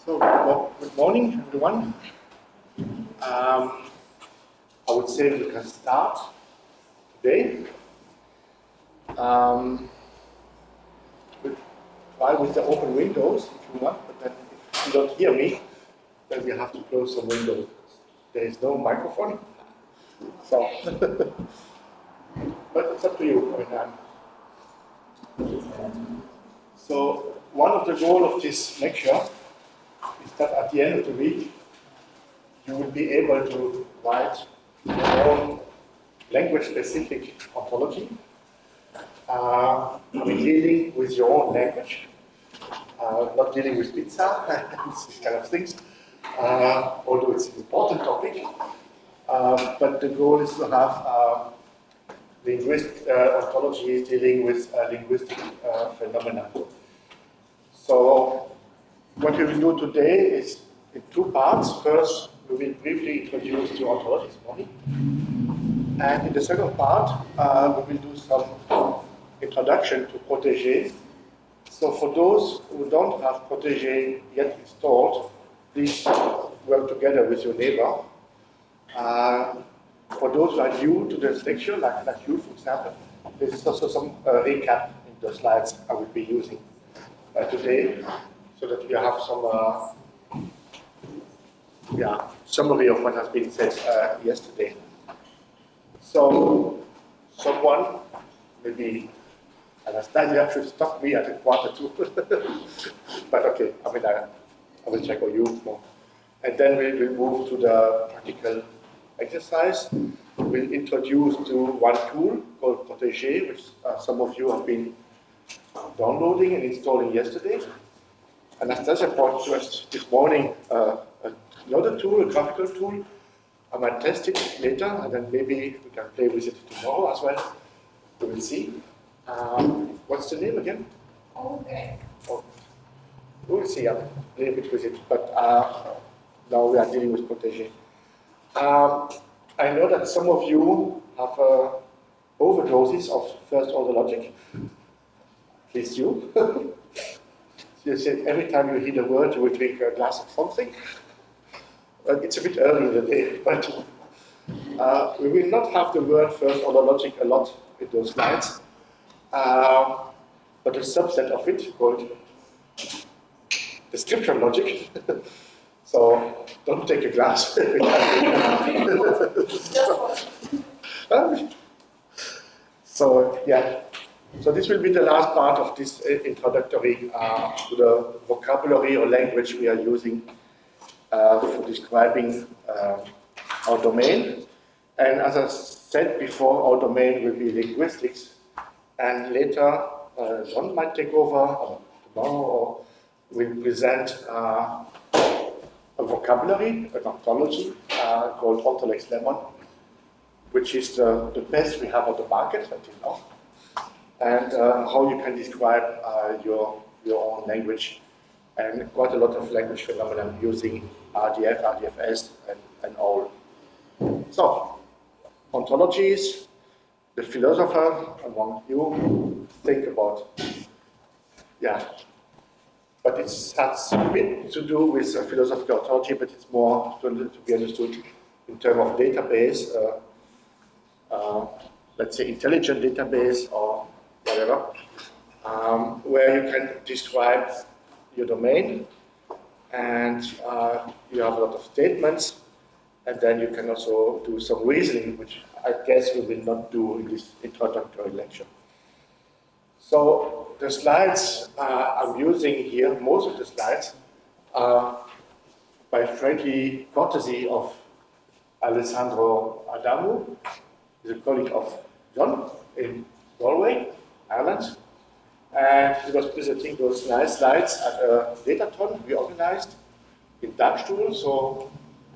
So, good morning, everyone. I would say we can start today. We'll try with the open windows if you want, but then if you don't hear me, then we have to close some windows. There is no microphone, so but it's up to you. So one of the goals of this lecture is that at the end of the week, you will be able to write your own language-specific ontology, dealing with your own language, not dealing with pizza and these kind of things, although it's an important topic. But the goal is to have linguistic ontology dealing with linguistic phenomena. So what we will do today is in two parts. First, we will briefly introduce the ontology this morning. And in the second part, we will do some introduction to Protégé. So for those who don't have Protégé yet installed, please work together with your neighbor. For those who are new to this lecture, like you, for example, there is also some recap in the slides I will be using today, so that we have some summary of what has been said yesterday. So, someone, maybe Anastasia, should stop me at 1:45. But okay, I will check on you more. And then we will move to the practical exercise. We'll introduce to one tool called Protégé, which some of you have been downloading and installing yesterday. Anastasia brought to us this morning another tool, a graphical tool. I might test it later, and then maybe we can play with it tomorrow as well. We will see. What's the name again? Okay. Oh, we will see. I'll play a bit with it, but now we are dealing with Protégé. I know that some of you have overdoses of first-order logic. At least you. You said every time you hear the word, you will drink a glass of something. It's a bit early in the day, but we will not have the word first-order logic a lot in those slides, but a subset of it called description logic. So don't take a glass every time. So yeah. So this will be the last part of this introductory to the vocabulary or language we are using for describing our domain. And as I said before, our domain will be linguistics. And later, John might take over, or tomorrow, or will present a vocabulary, an ontology called Ontology, which is the best we have on the market until now. And how you can describe your own language, and quite a lot of language phenomena using RDF, RDFS, and all. So, ontologies, the philosopher among you think about, but it has a bit to do with philosophical ontology, but it's more to be understood in terms of database, let's say intelligent database or whatever, where you can describe your domain, and you have a lot of statements, and then you can also do some reasoning, which I guess we will not do in this introductory lecture. So the slides I'm using here, most of the slides, are by friendly courtesy of Alessandro Adamu, he's a colleague of John in Galway, Ireland, and he was presenting those nice slides at a datathon we organized in Dagstuhl. So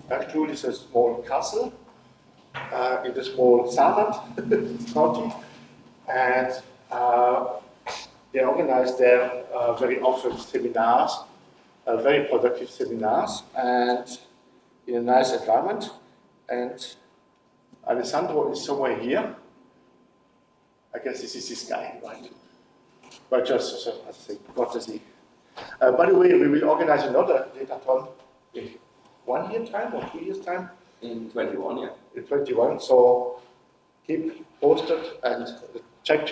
Dagstuhl is a small castle in the small Saarland county, and they organized there very often seminars, very productive seminars, and in a nice environment. And Alessandro is somewhere here. I guess this is this guy, right? But just as a courtesy. By the way, we will organize another datathon in 1 year time or 2 years time? In 21, yeah. In 21, so keep posted and check.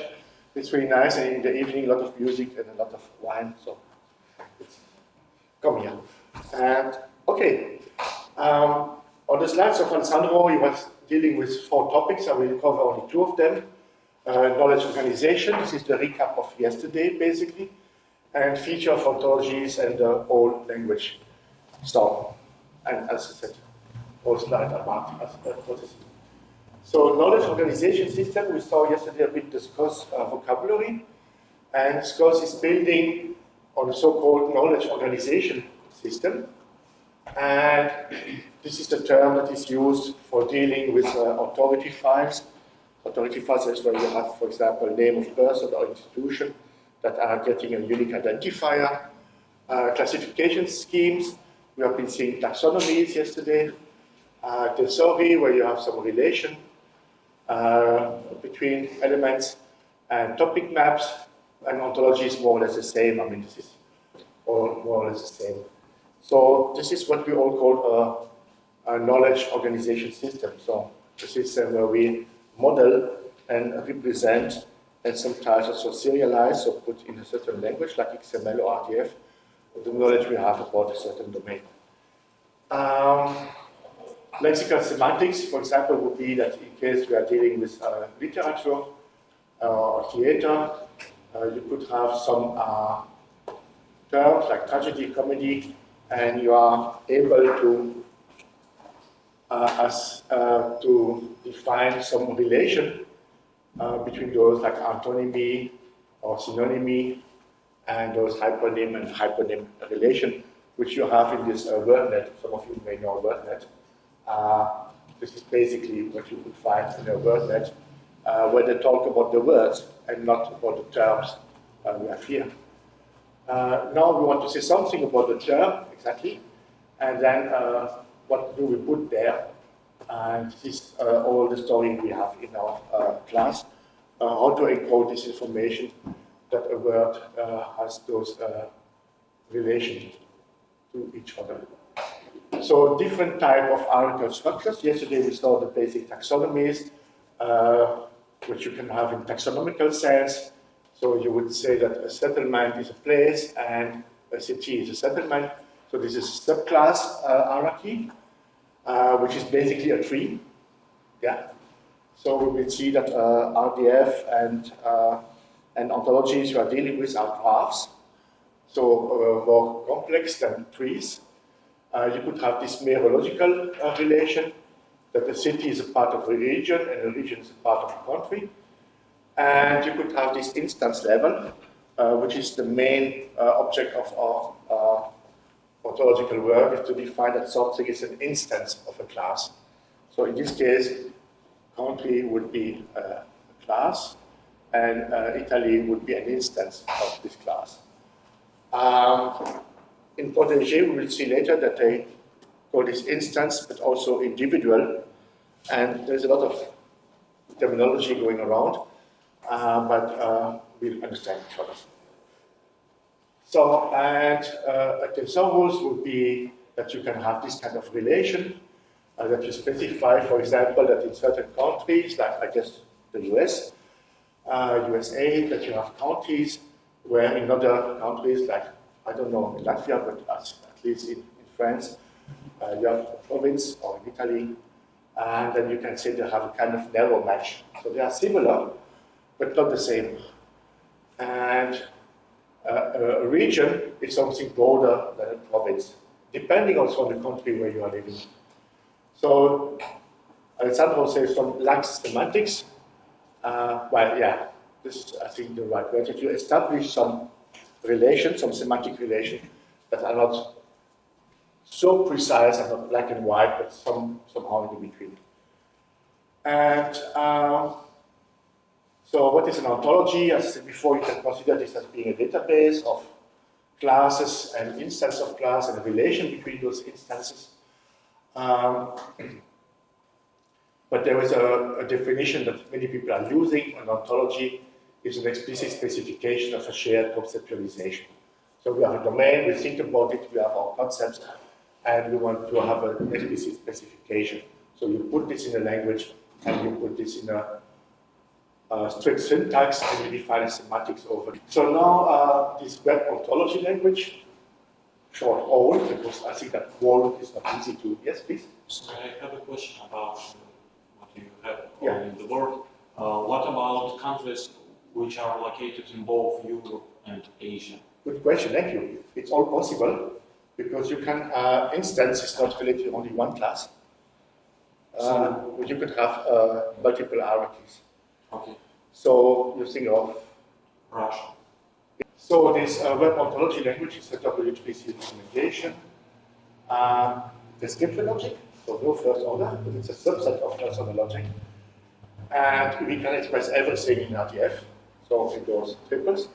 It's really nice, and in the evening, a lot of music and a lot of wine, so come here. And okay, on the slides of Alessandro, he was dealing with 4 topics. I will cover only 2 of them. Knowledge organization, this is the recap of yesterday, basically, and feature of ontologies and the whole language stuff. And as I said, whole slide about what is it. So knowledge organization system, we saw yesterday a bit the SKOS vocabulary, and SKOS is building on a so-called knowledge organization system, and this is the term that is used for dealing with authority files. Authority files is where you have, for example, name of person or institution that are getting a unique identifier. Classification schemes, we have been seeing taxonomies yesterday. Thesauri, where you have some relation between elements, and topic maps, and ontology is more or less the same. I mean, this is all more or less the same. So this is what we all call a knowledge organization system. So the system where we model and represent and sometimes also serialize or put in a certain language like XML or RDF the knowledge we have about a certain domain. Lexical semantics, for example, would be that in case we are dealing with literature or theater, you could have some terms like tragedy, comedy, and you are able to to define some relation between those like antonymy or synonymy and those hypernym and hypernym relation, which you have in this WordNet. Some of you may know WordNet. This is basically what you could find in a WordNet, where they talk about the words and not about the terms we have here. Now we want to say something about the term, exactly, and then what do we put there? And this is all the story we have in our class, how to encode this information that a word has those relations to each other. So different type of article structures. Yesterday we saw the basic taxonomies, which you can have in taxonomical sense. So you would say that a settlement is a place and a city is a settlement. So this is subclass hierarchy, which is basically a tree. Yeah. So we will see that RDF and ontologies you are dealing with are graphs, so more complex than trees. You could have this merological relation, that the city is a part of a region and a region is a part of a country. And you could have this instance level, which is the main object of our ontological work, is to define that something is an instance of a class. So in this case, country would be a class, and Italy would be an instance of this class. In Protégé, we will see later that they call this instance, but also individual, and there's a lot of terminology going around, but we'll understand each other. So, and a thesaurus would be that you can have this kind of relation, that you specify, for example, that in certain countries, like I guess the US, USA, that you have counties, where in other countries, like, I don't know, in Latvia, but at least in France, you have a province, or in Italy, and then you can say they have a kind of narrow match. So they are similar, but not the same. And a region is something broader than a province, depending also on the country where you are living. So Alessandro says some lax semantics. Well, yeah, this is, I think, the right word. That you establish some relations, some semantic relations that are not so precise and not black and white, but somehow in between. And so what is an ontology? As I said before, you can consider this as being a database of classes and instance of class and a relation between those instances. But there is a definition that many people are using. An ontology is an explicit specification of a shared conceptualization. So we have a domain, we think about it, we have our concepts, and we want to have an explicit specification. So you put this in a language, and you put this in a strict syntax, and you define the semantics over it. So now this web ontology language, short OL, because I think that OL is not easy to, yes please? So I have a question about what you have Yeah. in the world. What about countries which are located in both Europe and Asia? Good question, thank you. It's all possible, because you can, instance is not related to only one class. You could have multiple hierarchies. Okay. So you think of Russia. So this web ontology language is a W3C implementation. Description logic, so no first order, but it's a subset of first order logic. And we can express everything in RDF, so it goes triples.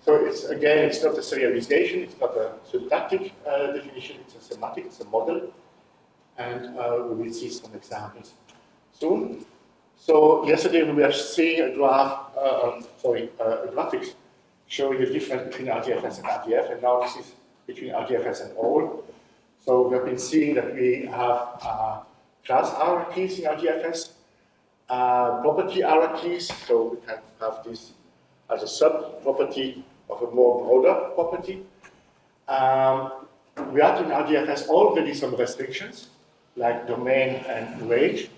So it's, again, it's not a serialization, it's not a syntactic definition, it's a semantic, it's a model. And we will see some examples soon. So yesterday we were seeing a graphics showing the difference between RDFS and RDF, and now this is between RDFS and OL. So we've been seeing that we have class hierarchies in RDFS, property hierarchies, so we can have this as a sub-property of a more broader property. We have in RDFS already some restrictions, like domain and range,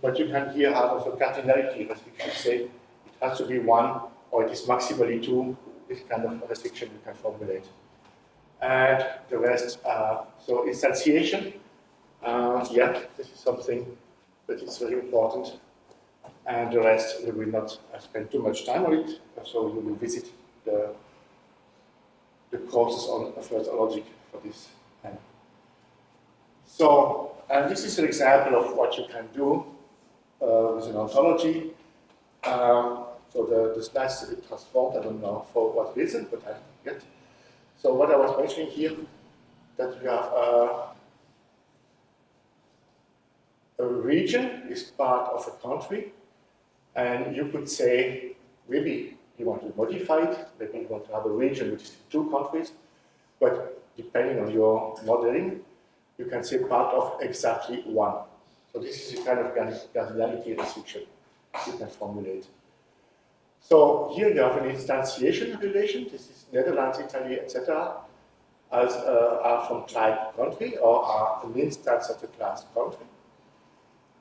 but you can here have also cardinality restrictions, say it has to be 1 or it is maximally 2, this kind of restriction you can formulate. And the rest, so instantiation, yeah, this is something that is very important. And the rest, we will not spend too much time on it, so you will visit the courses on first logic for this. So, and this is an example of what you can do with an ontology. So the slides is a bit transformed, I don't know for what reason, but I get. So what I was mentioning here, that we have a region is part of a country, and you could say, maybe you want to modify it, maybe you want to have a region which is 2 countries, but depending on your modeling, you can say part of exactly 1. So this is a kind of cardinality restriction you can formulate. So here you have an instantiation relation. This is Netherlands, Italy, etc. as are from type country or are an instance of the class country.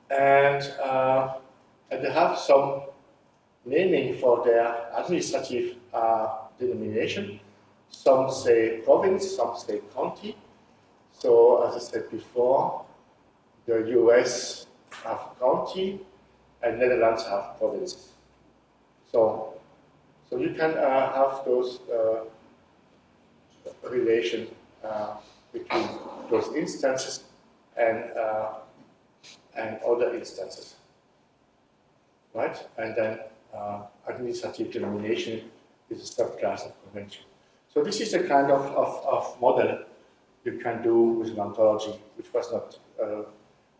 And they have some naming for their administrative denomination. Some say province, some say county. So as I said before, the US have county and Netherlands have provinces. So you can have those relation between those instances and other instances, right? And then administrative denomination is a subclass of convention. So this is a kind of model you can do with an ontology, which was not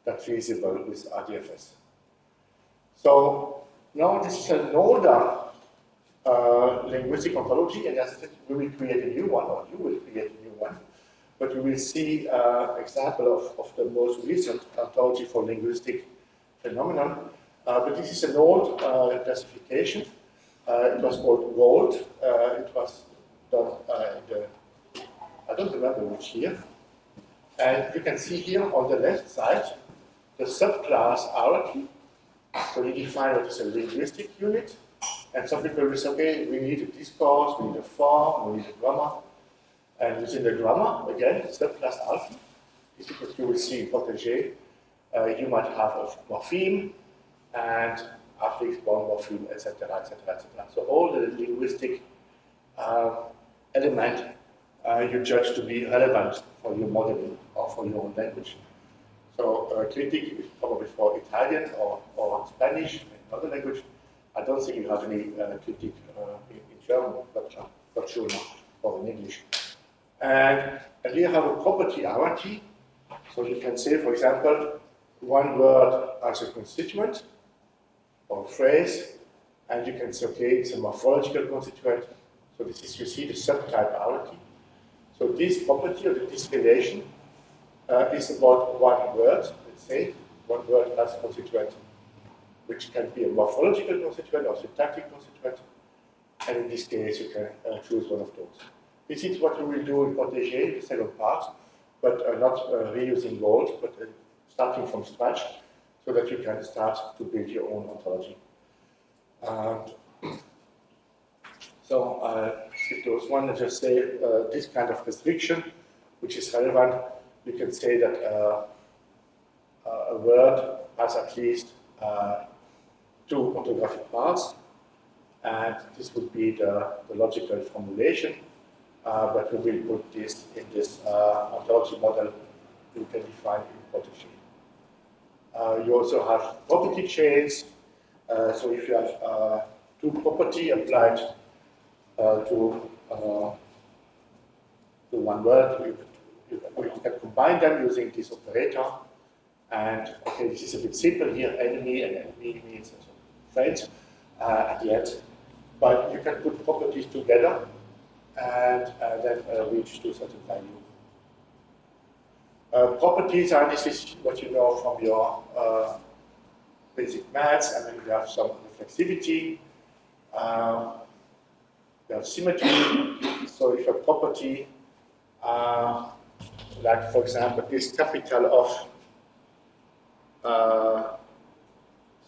that feasible with RDFS. So now this is an older linguistic ontology, and as I said, we will create a new one, or you will create a new one. But we will see example of the most recent ontology for linguistic phenomenon. But this is an old classification. It was called Gold. It was done in the, I don't remember which year. And you can see here on the left side the subclass hierarchy. So we define what is a linguistic unit. And some people will say, okay, we need a discourse, we need a form, we need a grammar. And within the grammar, again, subclass hierarchy. This is what you will see in Protégé. You might have a morpheme and affix, bound morpheme, etc., etc., etc. So all the linguistic element you judge to be relevant for your modeling or for your own language. So critic is probably for Italian or Spanish, another language. I don't think you have any critic in German, but not sure now, or in English. And here you have a property hierarchy. So you can say, for example, one word as a constituent or a phrase, and you can say, okay, it's a morphological constituent, So this is, you see, the subtype arity. So this property or this relation is about one word, let's say, one word as constituent, which can be a morphological constituent or syntactic constituent. And in this case, you can choose one of those. This is what we will do in Protégé, the second part, but not reusing roles, but starting from scratch, so that you can start to build your own ontology. So skip those one and just say this kind of restriction, which is relevant. You can say that a word has at least two orthographic parts, and this would be the logical formulation. But we will put this in this ontology model you can define in Protégé. You also have property chains. So if you have two property applied to one word, you can combine them using this operator. And okay, this is a bit simple here, enemy, and enemy means friends at the end. But you can put properties together and then reach to a certain value. Properties, and this is what you know from your basic maths, and then you have some reflexivity, you have symmetry. So if a property, like for example, is capital of,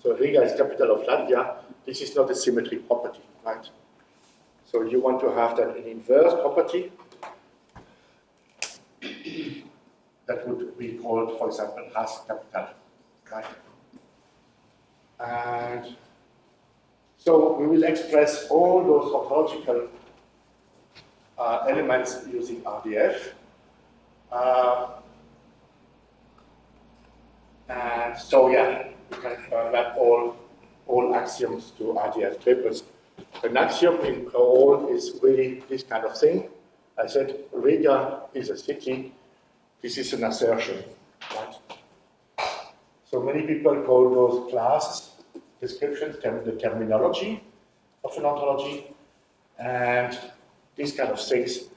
so Riga is capital of Latvia, this is not a symmetry property, right? So you want to have that an inverse property that would be called, for example, has capital, right? And so we will express all those ontological elements using RDF. And so yeah, you can map all axioms to RDF triples. An axiom in all is really this kind of thing. I said Riga is a city. This is an assertion, right? So many people call those class descriptions the terminology of an ontology, and these kind of things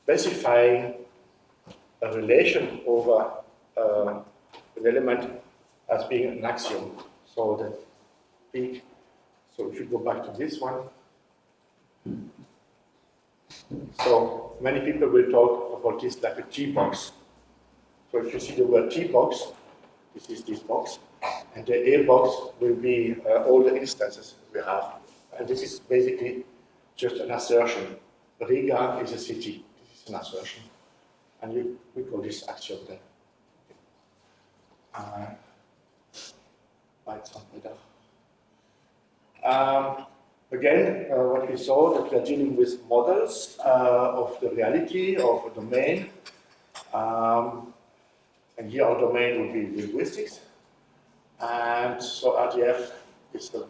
specifying a relation over an element as being an axiom. So that big. So if you go back to this one, so many people will talk about this like a T-box. So if you see the word T-box, this is this box, and the A box will be all the instances we have. And this is basically just an assertion. Riga is a city. This is an assertion. And we call this axiom then. Right, again, what we saw, that we are dealing with models of the reality of a domain. And here our domain will be linguistics. And so RDF is the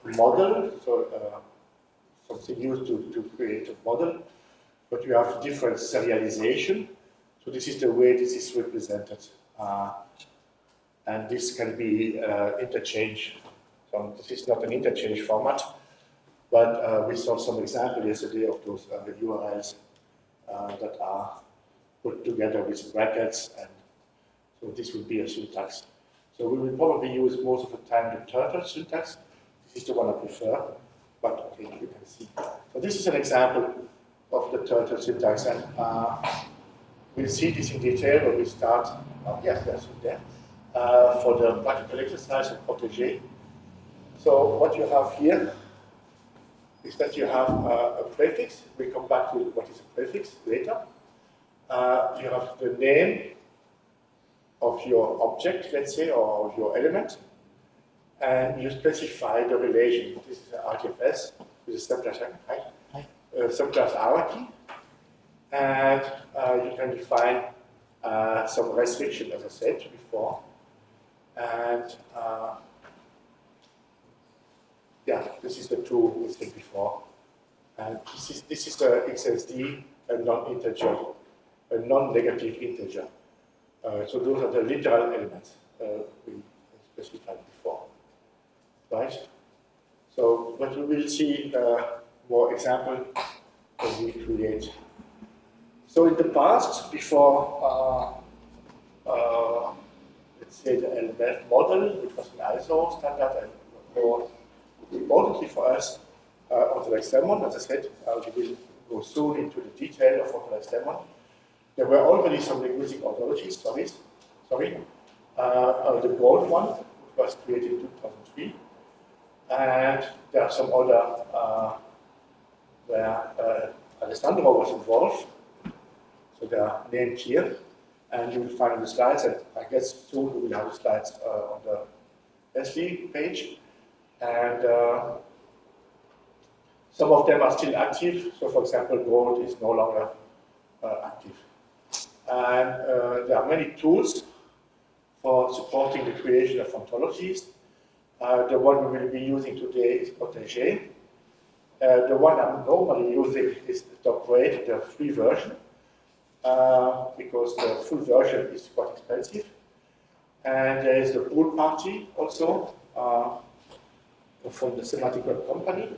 model, so something used to create a model. But you have different serialization. So this is the way this is represented. And this can be interchange. So this is not an interchange format, but we saw some examples yesterday of those URLs that are put together with brackets, and so this would be a syntax. So we will probably use most of the time the turtle syntax. This is the one I prefer, but okay, you can see. So this is an example of the turtle syntax, and we'll see this in detail when we start. Yes, that's there. For the practical exercise of Protégé. So what you have here is that you have a prefix. We'll come back to what is a prefix later. You have the name of your object, let's say, or of your element, and you specify the relation. This is an RTFS with a subclass hierarchy, and you can define some restriction, as I said before. And yeah, this is the tool we said before. And this is the XSD, a non-integer, a non-negative integer. So those are the literal elements we specified before, right? So, but we will see more examples when we create. So in the past, before let's say the LMF model, which was an ISO standard and more importantly for us, Ontology Lemon, as I said, we will go soon into the detail of Ontology Lemon. There were already some linguistic ontologies, the gold one, which was created in 2003, and there are some other where Alessandro was involved, so they are named here, and you will find the slides, and I guess soon we will have the slides on the ESSLLI page, and some of them are still active. So, for example, gold is no longer active. And there are many tools for supporting the creation of ontologies. The one we will be using today is Prêt-à-LLOD. The one I'm normally using is the top rate, the free version, because the full version is quite expensive. And there is the pool party also from the Semantic Web Company.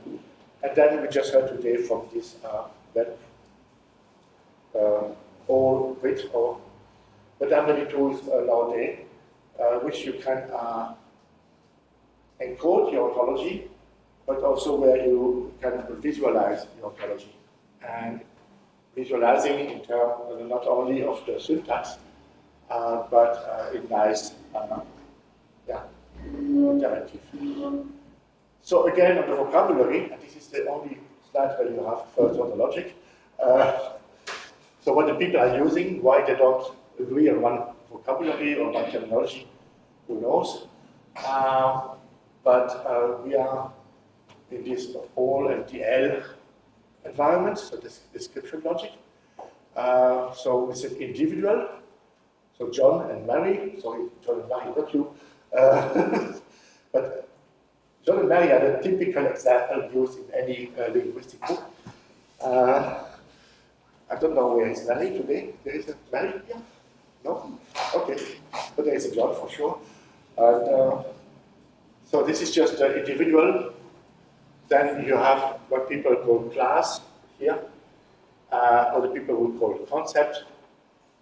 And then we just heard today from this web all bit, but there are many tools nowadays which you can encode your ontology, but also where you can visualize your ontology. And visualizing in terms not only of the syntax, but in nice, interactive. So again, on the vocabulary, and this is the only slide where you have first ontologic. So what the people are using, why they don't agree on one vocabulary or one terminology, who knows? But we are in this OL and DL environment, so this description logic. So we said individual, so John and Mary, sorry, John and Mary, not you. But John and Mary are the typical example used in any linguistic book. I don't know where is Mary today. There is a Mary here? No? Okay. But there is a John for sure. And so this is just the individual. Then you have what people call class here. Other people would call concept.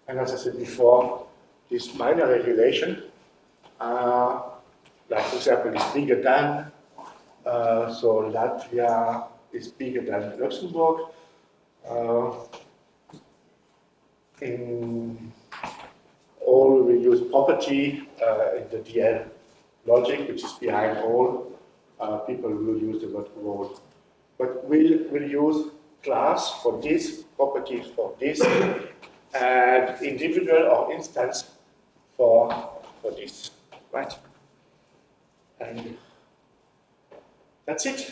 And as I said before, this minor regulation, like for example, is bigger than. So Latvia is bigger than Luxembourg. In all, we use property in the DL logic, which is behind all. People will use the word role. But we'll use class for this, properties for this, and individual or instance for this, right? And that's it.